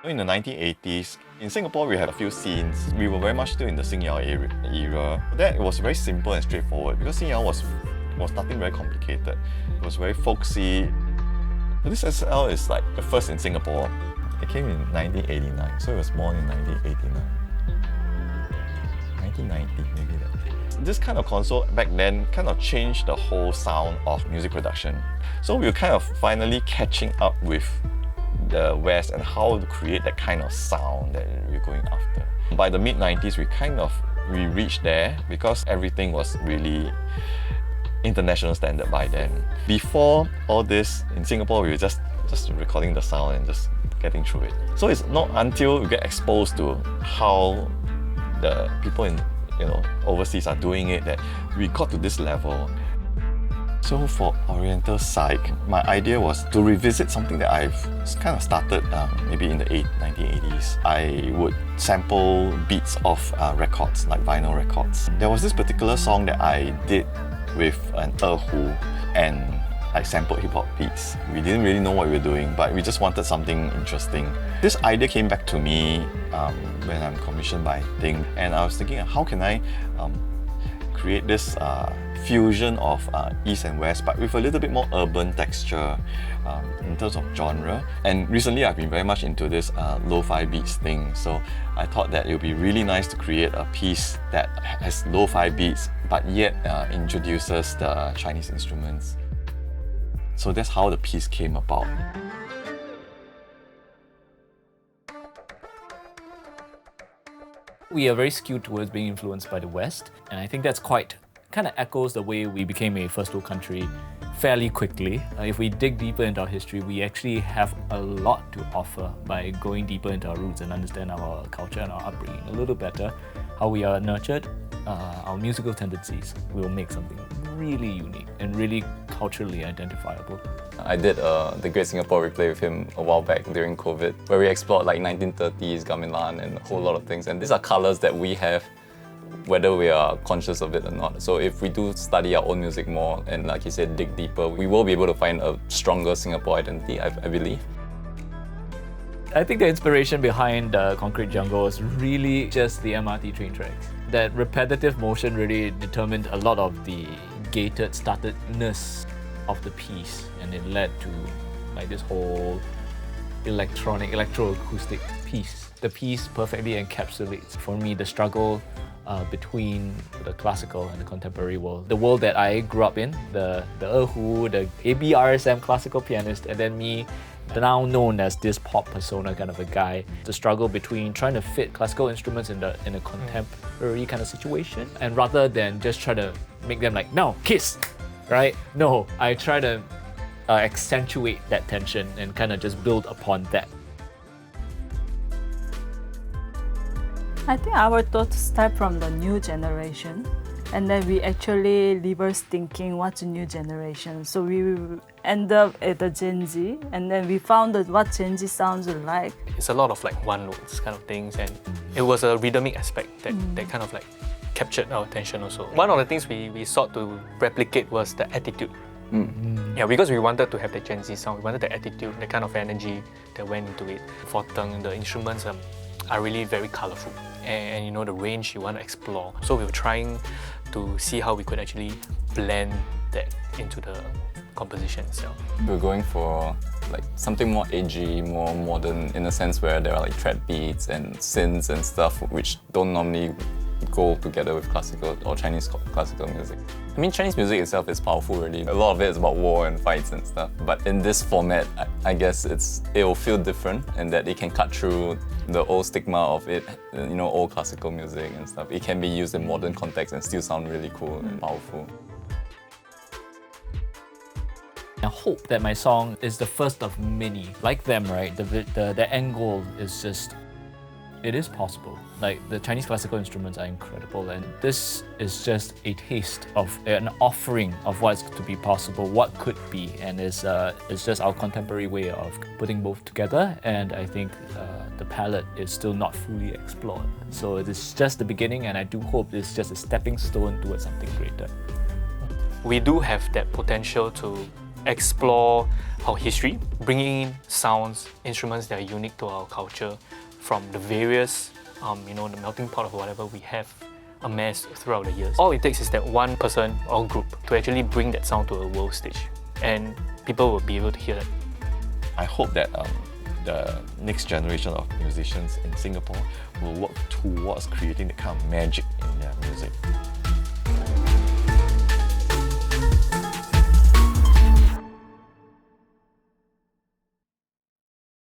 In the 1980s, in Singapore, we had a few scenes. We were very much still in the Singyao era. That was very simple and straightforward because Singyao was nothing very complicated. It was very folksy. This SL is like the first in Singapore. It came in 1989, so it was born in 1989. 1990, maybe that. This kind of console back then kind of changed the whole sound of music production. So we were kind of finally catching up with the West and how to create that kind of sound that we're going after. By the mid-90s, we reached there because everything was really international standard by then. Before all this, in Singapore, we were just recording the sound and just getting through it. So it's not until we get exposed to how the people in overseas are doing it that we got to this level. So for Oriental Psyche, my idea was to revisit something that I've kind of started maybe in the 1980s. I would sample beats of records, like vinyl records. There was this particular song that I did with an erhu, and I sampled hip-hop beats. We didn't really know what we were doing, but we just wanted something interesting. This idea came back to me when I'm commissioned by TENG, and I was thinking, how can I create this fusion of East and West, but with a little bit more urban texture in terms of genre. And recently I've been very much into this lo-fi beats thing, so I thought that it would be really nice to create a piece that has lo-fi beats, but yet introduces the Chinese instruments. So that's how the piece came about. We are very skewed towards being influenced by the West, and I think that's kind of echoes the way we became a first world country fairly quickly. If we dig deeper into our history, we actually have a lot to offer by going deeper into our roots and understand our culture and our upbringing a little better, how we are nurtured, our musical tendencies will make something really unique and really culturally identifiable. I did the Great Singapore Replay with him a while back during COVID, where we explored like 1930s gamelan and a whole lot of things. And these are colours that we have, whether we are conscious of it or not. So if we do study our own music more and, like you said, dig deeper, we will be able to find a stronger Singapore identity, I believe. I think the inspiration behind Concrete Jungle is really just the MRT train tracks. That repetitive motion really determined a lot of the gated, startedness of the piece, and it led to like this whole electroacoustic piece. The piece perfectly encapsulates, for me, the struggle between the classical and the contemporary world. The world that I grew up in, the erhu, the ABRSM classical pianist, and then me, now known as this pop persona kind of a guy. The struggle between trying to fit classical instruments in a contemporary kind of situation, and rather than just try to make them like, no, kiss, right? No, I try to accentuate that tension and kind of just build upon that. I think our thoughts start from the new generation, and then we actually leave us thinking what's a new generation. So we end up at the Gen Z, and then we found that what Gen Z sounds like. It's a lot of like one notes kind of things, and it was a rhythmic aspect that kind of like captured our attention also. One of the things we sought to replicate was the attitude. Yeah, because we wanted to have the Gen Z sound, we wanted the attitude, the kind of energy that went into it. For TENG, the instruments are really very colourful, and you know, the range you want to explore. So we were trying to see how we could actually blend that into the composition itself. We're going for like something more edgy, more modern, in a sense where there are like trad beats and synths and stuff which don't normally go together with classical or Chinese classical music. I mean, Chinese music itself is powerful really. A lot of it is about war and fights and stuff. But in this format, I guess it will feel different, and that it can cut through the old stigma of it, you know, old classical music and stuff. It can be used in modern context and still sound really cool and powerful. I hope that my song is the first of many. Like them, right? The end goal is just, it is possible. Like, the Chinese classical instruments are incredible, and this is just a taste of an offering of what's to be possible, what could be, and it's just our contemporary way of putting both together. And I think the palette is still not fully explored. So it is just the beginning, and I do hope it's just a stepping stone towards something greater. We do have that potential to explore our history, bringing in sounds, instruments that are unique to our culture from the various, the melting pot of whatever we have amassed throughout the years. All it takes is that one person or group to actually bring that sound to a world stage, and people will be able to hear it. I hope that the next generation of musicians in Singapore will work towards creating that kind of magic in their music.